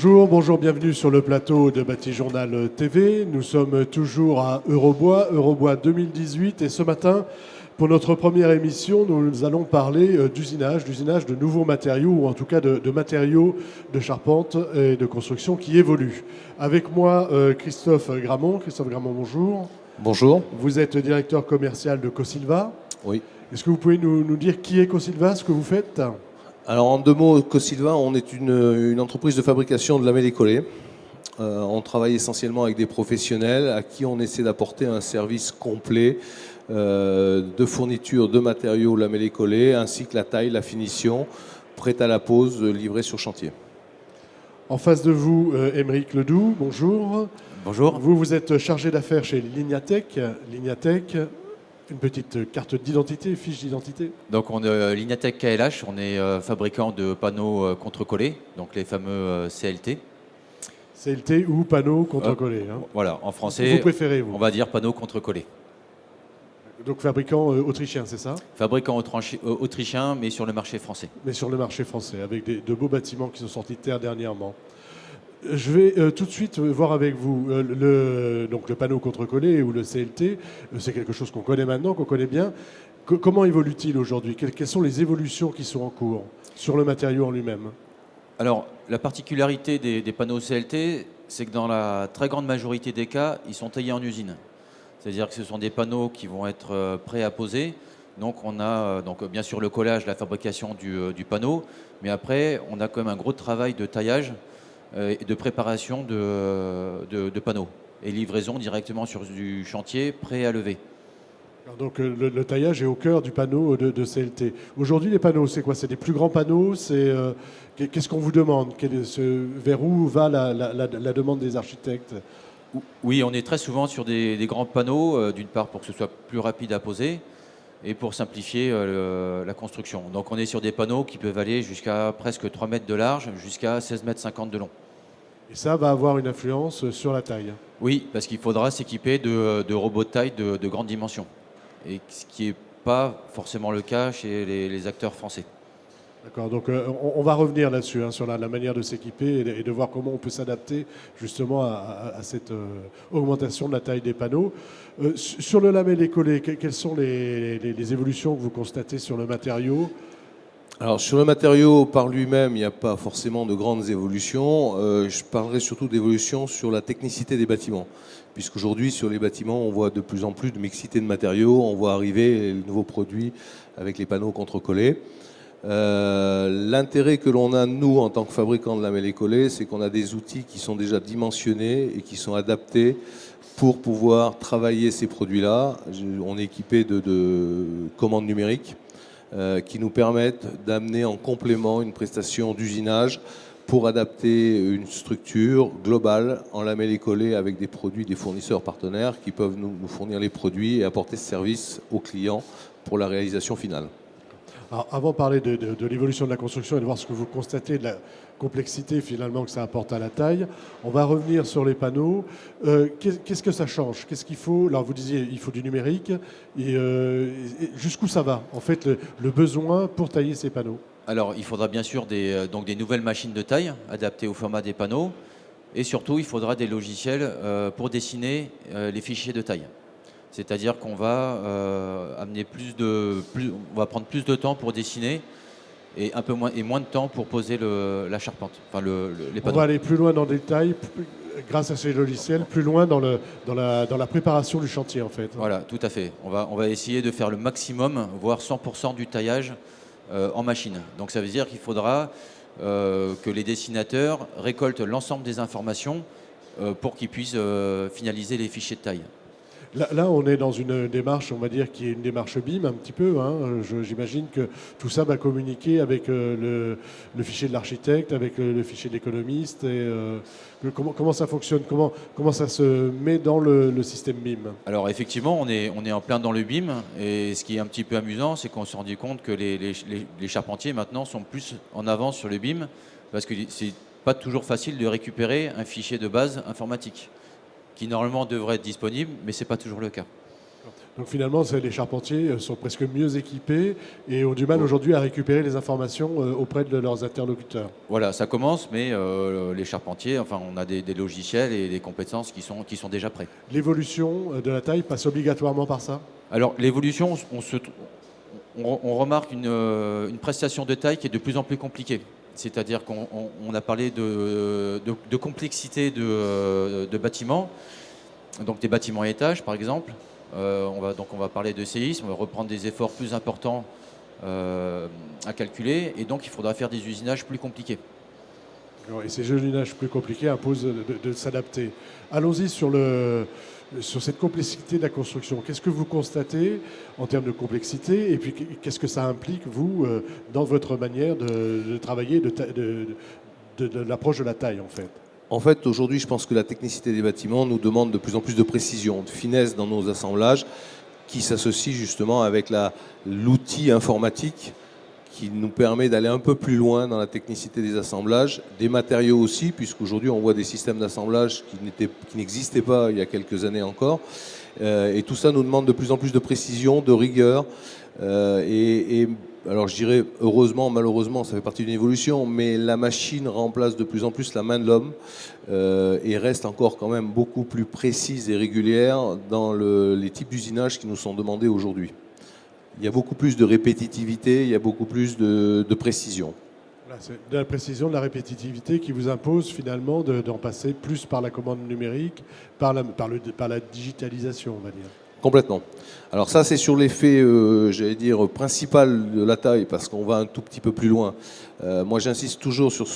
Bonjour, bienvenue sur le plateau de Bâti-Journal TV. Nous sommes toujours à Eurobois 2018 et ce matin, pour notre première émission, nous allons parler d'usinage de nouveaux matériaux ou en tout cas de matériaux de charpente et de construction qui évoluent. Avec moi, Christophe Gramont. Christophe Gramont, bonjour. Bonjour. Vous êtes directeur commercial de Cosilva. Oui. Est-ce que vous pouvez nous dire qui est Cosilva, ce que vous faites ? Alors en deux mots, Cosilva, on est une entreprise de fabrication de lamellés collés. On travaille essentiellement avec des professionnels à qui on essaie d'apporter un service complet de fourniture de matériaux lamellés collés, ainsi que la taille, la finition, prête à la pose, livrée sur chantier. En face de vous, Émeric Ledoux, bonjour. Bonjour. Vous êtes chargé d'affaires chez Lignatech. Lignatech, une petite carte d'identité, fiche d'identité. Donc on est Lignatech KLH, on est fabricant de panneaux contre-collés, donc les fameux CLT. CLT ou panneaux contre-collés. Voilà, en français, vous préférez, vous. On va dire panneaux contre-collés. Donc fabricant autrichien, c'est ça ? Fabricant autrichien, mais sur le marché français. Mais sur le marché français, avec de beaux bâtiments qui sont sortis de terre dernièrement. Je vais tout de suite voir avec vous donc le panneau contre-collé ou le CLT. C'est quelque chose qu'on connaît maintenant, qu'on connaît bien. Comment évolue-t-il aujourd'hui ? Quelles sont les évolutions qui sont en cours sur le matériau en lui-même ? Alors, la particularité des panneaux CLT, c'est que dans la très grande majorité des cas, ils sont taillés en usine. C'est-à-dire que ce sont des panneaux qui vont être prêts à poser. Donc on a bien sûr le collage, la fabrication du panneau, mais après on a quand même un gros travail de taillage et de préparation de panneaux et livraison directement sur du chantier prêt à lever. Alors donc le taillage est au cœur du panneau de CLT. Aujourd'hui les panneaux, c'est quoi ? C'est des plus grands panneaux ? Qu'est-ce qu'on vous demande ? Vers où va la demande des architectes ? Oui, on est très souvent sur des grands panneaux, d'une part pour que ce soit plus rapide à poser et pour simplifier la construction. Donc on est sur des panneaux qui peuvent aller jusqu'à presque 3 mètres de large, jusqu'à 16,50 mètres de long. Et ça va avoir une influence sur la taille ? Oui, parce qu'il faudra s'équiper de robots de taille de grande dimension, et ce qui n'est pas forcément le cas chez les acteurs français. D'accord, donc on va revenir là-dessus, sur la manière de s'équiper et de voir comment on peut s'adapter justement à cette augmentation de la taille des panneaux. Sur le lamellé collé, quelles sont les évolutions que vous constatez sur le matériau ? Alors sur le matériau par lui-même, il n'y a pas forcément de grandes évolutions. Je parlerai surtout d'évolutions sur la technicité des bâtiments. Puisqu'aujourd'hui, sur les bâtiments, on voit de plus en plus de mixité de matériaux. On voit arriver les nouveaux produits avec les panneaux contre-collés. L'intérêt que l'on a, nous, en tant que fabricants de lamellés collés, c'est qu'on a des outils qui sont déjà dimensionnés et qui sont adaptés pour pouvoir travailler ces produits-là. On est équipé de commandes numériques qui nous permettent d'amener en complément une prestation d'usinage pour adapter une structure globale en lamellés collés avec des produits des fournisseurs partenaires qui peuvent nous fournir les produits et apporter ce service aux clients pour la réalisation finale. Alors, avant de parler de l'évolution de la construction et de voir ce que vous constatez de la complexité finalement que ça apporte à la taille, on va revenir sur les panneaux. Qu'est-ce que ça change ? Qu'est-ce qu'il faut ? Alors vous disiez il faut du numérique. Et jusqu'où ça va en fait le besoin pour tailler ces panneaux ? Alors il faudra bien sûr des nouvelles machines de taille adaptées au format des panneaux, et surtout il faudra des logiciels pour dessiner les fichiers de taille. C'est-à-dire qu'on va on va prendre plus de temps pour dessiner et moins de temps pour poser la charpente, les panneaux. On va aller plus loin dans le détail grâce à ces logiciels, plus loin dans la préparation du chantier en fait. Voilà, tout à fait. On va essayer de faire le maximum, voire 100% du taillage en machine. Donc ça veut dire qu'il faudra que les dessinateurs récoltent l'ensemble des informations pour qu'ils puissent finaliser les fichiers de taille. Là, on est dans une démarche, on va dire, qui est une démarche BIM un petit peu. J'imagine que tout ça va communiquer avec le fichier de l'architecte, avec le fichier de l'économiste. Comment ça fonctionne ? Comment ça se met dans le système BIM ? Alors effectivement, on est en plein dans le BIM. Et ce qui est un petit peu amusant, c'est qu'on s'est rendu compte que les charpentiers maintenant sont plus en avance sur le BIM, parce que c'est pas toujours facile de récupérer un fichier de base informatique qui normalement devrait être disponible, mais ce n'est pas toujours le cas. Donc finalement, les charpentiers sont presque mieux équipés et ont du mal aujourd'hui à récupérer les informations auprès de leurs interlocuteurs. Voilà, ça commence, mais les charpentiers, enfin, on a des logiciels et des compétences qui sont déjà prêts. L'évolution de la taille passe obligatoirement par ça? Alors, l'évolution, on remarque une prestation de taille qui est de plus en plus compliquée. C'est-à-dire qu'on a parlé de complexité de bâtiments, donc des bâtiments à étages, par exemple. On va parler de séisme, on va reprendre des efforts plus importants à calculer, et donc il faudra faire des usinages plus compliqués. Et ces usinages plus compliqués imposent de s'adapter. Allons-y sur cette complexité de la construction. Qu'est-ce que vous constatez en termes de complexité, et puis qu'est-ce que ça implique, vous, dans votre manière de travailler, de l'approche de la taille, en fait? En fait, aujourd'hui, je pense que la technicité des bâtiments nous demande de plus en plus de précision, de finesse dans nos assemblages, qui s'associe justement avec l'outil informatique qui nous permet d'aller un peu plus loin dans la technicité des assemblages, des matériaux aussi, puisqu'aujourd'hui on voit des systèmes d'assemblage qui n'existaient pas il y a quelques années encore. Et tout ça nous demande de plus en plus de précision, de rigueur. Alors je dirais heureusement, malheureusement, ça fait partie d'une évolution, mais la machine remplace de plus en plus la main de l'homme et reste encore quand même beaucoup plus précise et régulière dans les types d'usinage qui nous sont demandés aujourd'hui. Il y a beaucoup plus de répétitivité, il y a beaucoup plus de précision. Voilà, c'est de la précision, de la répétitivité qui vous impose finalement d'en passer plus par la commande numérique, par la digitalisation, on va dire. Complètement. Alors ça, c'est sur l'effet, j'allais dire, principal de la taille, parce qu'on va un tout petit peu plus loin. Moi, j'insiste toujours sur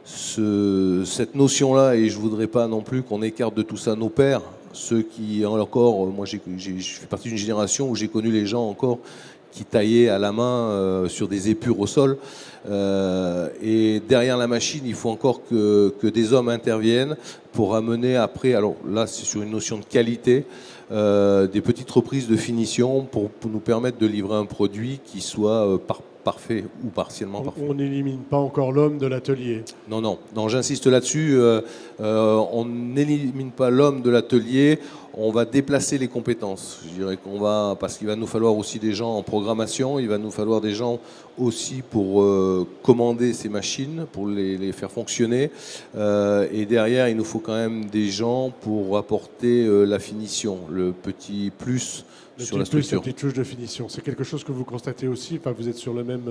cette notion-là, et je ne voudrais pas non plus qu'on écarte de tout ça nos pères, ceux qui encore, moi je fais partie d'une génération où j'ai connu les gens encore qui taillaient à la main sur des épures au sol. Et derrière la machine, il faut encore que des hommes interviennent pour amener après, alors là c'est sur une notion de qualité, des petites reprises de finition pour nous permettre de livrer un produit qui soit parfait ou partiellement parfait. On n'élimine pas encore l'homme de l'atelier. Non, j'insiste là-dessus. On n'élimine pas l'homme de l'atelier. On va déplacer les compétences. Je dirais parce qu'il va nous falloir aussi des gens en programmation. Il va nous falloir des gens aussi pour commander ces machines, pour les faire fonctionner. Et derrière, il nous faut quand même des gens pour apporter la finition, le petit plus sur la structure. La petite touche de finition. C'est quelque chose que vous constatez aussi. Enfin, vous êtes sur le même,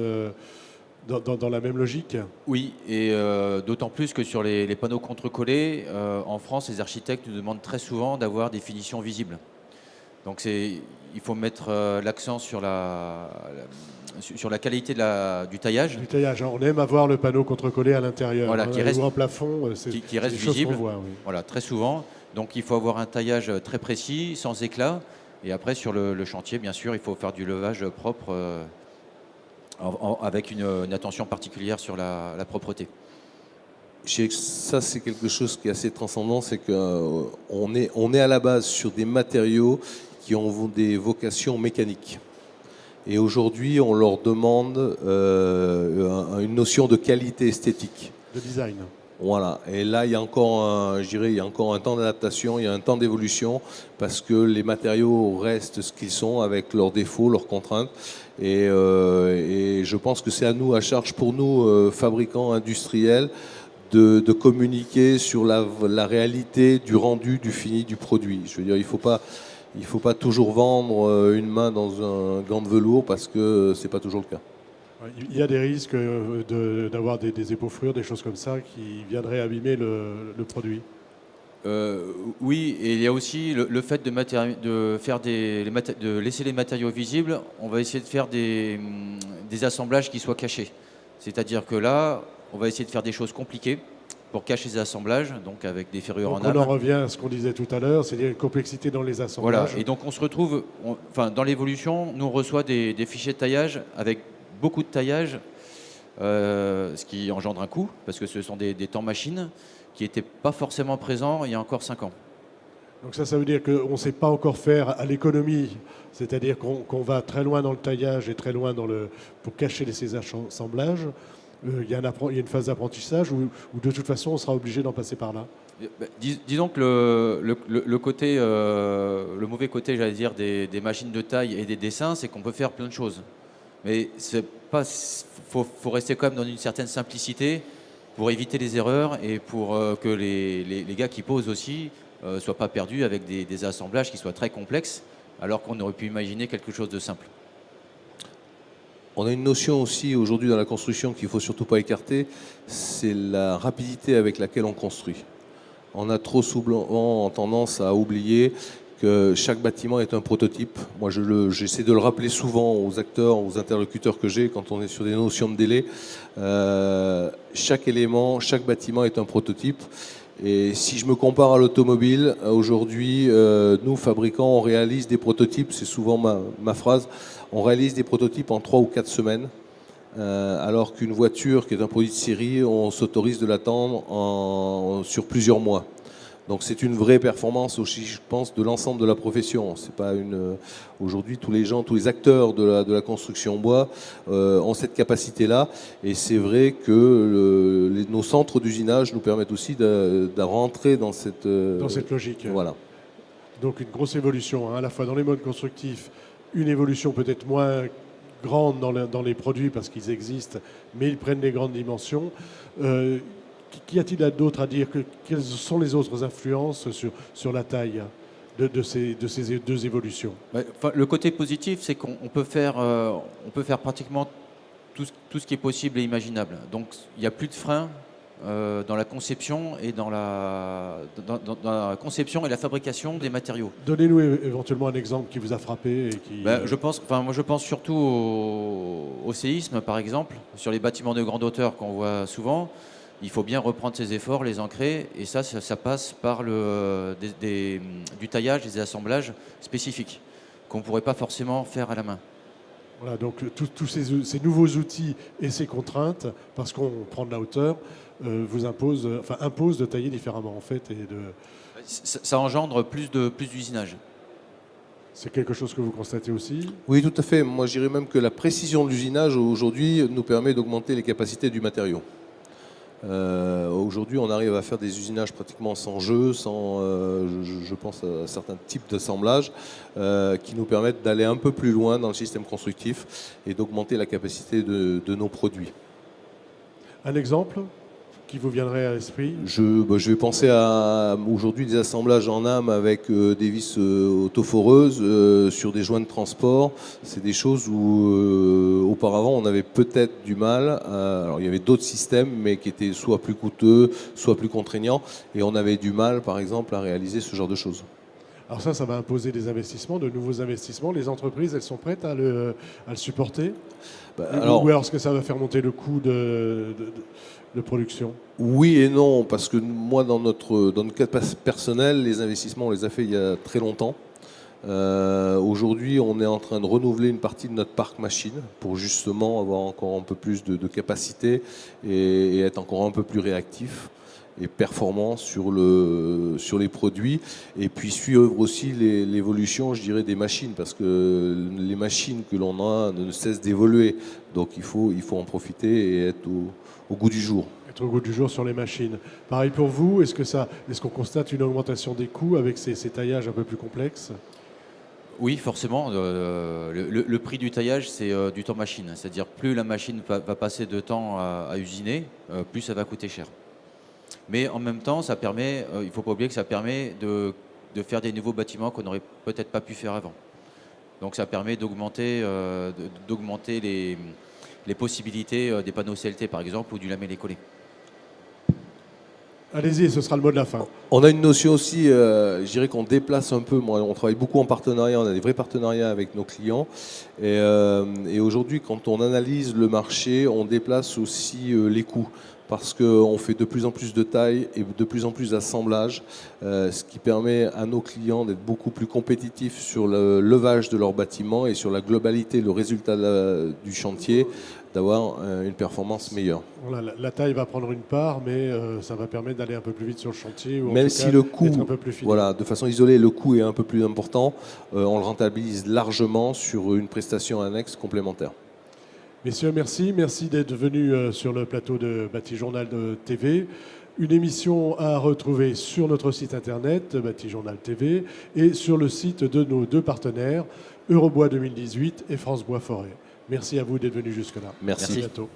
dans la même logique. Oui, et d'autant plus que sur les panneaux contre-collés, en France, les architectes nous demandent très souvent d'avoir des finitions visibles. Donc il faut mettre l'accent sur la qualité du taillage. Du taillage. On aime avoir le panneau contre-collé à l'intérieur. Voilà, qui reste, ou un plafond, qui reste visible. Voit, oui. Voilà, très souvent. Donc il faut avoir un taillage très précis, sans éclat. Et après, sur le chantier, bien sûr, il faut faire du levage propre avec une attention particulière sur la propreté. Ça, c'est quelque chose qui est assez transcendant, c'est qu'on est à la base sur des matériaux qui ont des vocations mécaniques. Et aujourd'hui, on leur demande une notion de qualité esthétique. De design. Voilà. Et là, il y a encore un temps d'adaptation, il y a un temps d'évolution, parce que les matériaux restent ce qu'ils sont, avec leurs défauts, leurs contraintes. Et je pense que c'est à charge pour nous, fabricants industriels, de communiquer sur la réalité du rendu, du fini, du produit. Je veux dire, il faut pas toujours vendre une main dans un gant de velours, parce que c'est pas toujours le cas. Il y a des risques d'avoir des épaufrures, des choses comme ça qui viendraient abîmer le produit. Oui, et il y a aussi le fait de laisser les matériaux visibles. On va essayer de faire des assemblages qui soient cachés. C'est-à-dire que là, on va essayer de faire des choses compliquées pour cacher ces assemblages, donc avec des ferrures en âme. On en revient à ce qu'on disait tout à l'heure, c'est-à-dire une complexité dans les assemblages. Voilà, et donc on se retrouve, dans l'évolution, nous on reçoit des fichiers de taillage avec beaucoup de taillage, ce qui engendre un coût, parce que ce sont des temps machines qui n'étaient pas forcément présents il y a encore 5 ans. Donc ça veut dire qu'on ne sait pas encore faire à l'économie, c'est-à-dire qu'on va très loin dans le taillage et très loin pour cacher ces assemblages. Il y a une phase d'apprentissage où de toute façon on sera obligé d'en passer par là. Disons que le mauvais côté, j'allais dire, des machines de taille et des dessins, c'est qu'on peut faire plein de choses. Mais faut rester quand même dans une certaine simplicité pour éviter les erreurs et pour que les gars qui posent aussi soient pas perdus avec des assemblages qui soient très complexes, alors qu'on aurait pu imaginer quelque chose de simple. On a une notion aussi aujourd'hui dans la construction qu'il ne faut surtout pas écarter, c'est la rapidité avec laquelle on construit. On a trop souvent tendance à oublier que chaque bâtiment est un prototype. Moi, j'essaie de le rappeler souvent aux acteurs, aux interlocuteurs que j'ai quand on est sur des notions de délai. Chaque élément, chaque bâtiment est un prototype. Et si je me compare à l'automobile, aujourd'hui, nous, fabricants, on réalise des prototypes, c'est souvent ma phrase, on réalise des prototypes en 3 ou 4 semaines. Alors qu'une voiture qui est un produit de série, on s'autorise de l'attendre sur plusieurs mois. Donc c'est une vraie performance aussi, je pense, de l'ensemble de la profession. C'est pas aujourd'hui, tous les acteurs de la construction bois ont cette capacité-là, et c'est vrai que nos centres d'usinage nous permettent aussi de rentrer dans cette logique. Voilà. Donc une grosse évolution, hein, à la fois dans les modes constructifs, une évolution peut-être moins grande dans les produits parce qu'ils existent, mais ils prennent des grandes dimensions. Qu'y a-t-il d'autre à dire? Quelles sont les autres influences sur la taille de ces deux évolutions? Le côté positif, c'est qu'on peut faire pratiquement tout ce qui est possible et imaginable. Donc il n'y a plus de freins dans la conception et dans la conception et la fabrication des matériaux. Donnez-nous éventuellement un exemple qui vous a frappé et qui. Moi je pense surtout au séisme, par exemple, sur les bâtiments de grande hauteur qu'on voit souvent. Il faut bien reprendre ses efforts, les ancrer, et ça passe par du taillage, des assemblages spécifiques qu'on ne pourrait pas forcément faire à la main. Voilà, donc tous ces nouveaux outils et ces contraintes, parce qu'on prend de la hauteur, imposent de tailler différemment en fait. Ça engendre plus d'usinage. C'est quelque chose que vous constatez aussi? Oui, tout à fait. Moi, je dirais même que la précision de l'usinage aujourd'hui nous permet d'augmenter les capacités du matériau. Aujourd'hui, on arrive à faire des usinages pratiquement sans jeu, je pense à certains types d'assemblages qui nous permettent d'aller un peu plus loin dans le système constructif et d'augmenter la capacité de nos produits. Un exemple qui vous viendrait à l'esprit? Je vais penser à aujourd'hui des assemblages en AM avec des vis autoforeuses sur des joints de transport. C'est des choses où auparavant on avait peut-être du mal. Alors il y avait d'autres systèmes mais qui étaient soit plus coûteux, soit plus contraignants, et on avait du mal par exemple à réaliser ce genre de choses. Alors ça va imposer des investissements, de nouveaux investissements. Les entreprises, elles sont prêtes à le supporter? Ou alors est-ce que ça va faire monter le coût de production? Oui et non, parce que moi, dans notre cas personnel, les investissements, on les a fait il y a très longtemps. Aujourd'hui, on est en train de renouveler une partie de notre parc machine pour justement avoir encore un peu plus de capacité et être encore un peu plus réactif et performant sur les produits, et puis suivre aussi l'évolution, je dirais, des machines, parce que les machines que l'on a ne cessent d'évoluer, donc il faut en profiter et être au goût du jour. Être au goût du jour sur les machines. Pareil pour vous, est-ce qu'on constate une augmentation des coûts avec ces taillages un peu plus complexes? Oui, forcément. Le prix du taillage, c'est du temps machine. C'est-à-dire plus la machine va passer de temps à usiner, plus ça va coûter cher. Mais en même temps, il ne faut pas oublier que ça permet de faire des nouveaux bâtiments qu'on n'aurait peut-être pas pu faire avant. Donc ça permet d'augmenter les possibilités des panneaux CLT par exemple, ou du lamellé-collé. Allez-y, ce sera le mot de la fin. On a une notion aussi, je dirais qu'on déplace un peu. Moi, on travaille beaucoup en partenariat, on a des vrais partenariats avec nos clients. Et aujourd'hui, quand on analyse le marché, on déplace aussi les coûts, parce qu'on fait de plus en plus de taille et de plus en plus d'assemblage, ce qui permet à nos clients d'être beaucoup plus compétitifs sur le levage de leur bâtiment et sur la globalité, le résultat du chantier, d'avoir une performance meilleure. Voilà, la taille va prendre une part, mais ça va permettre d'aller un peu plus vite sur le chantier. Ou même si le coût, un peu plus fini. Voilà, de façon isolée, le coût est un peu plus important, on le rentabilise largement sur une prestation annexe complémentaire. Messieurs, merci d'être venus sur le plateau de Bâti Journal de TV. Une émission à retrouver sur notre site internet, Batijournal TV, et sur le site de nos deux partenaires, Eurobois 2018 et France Bois Forêt. Merci à vous d'être venus jusque-là. Merci. À bientôt.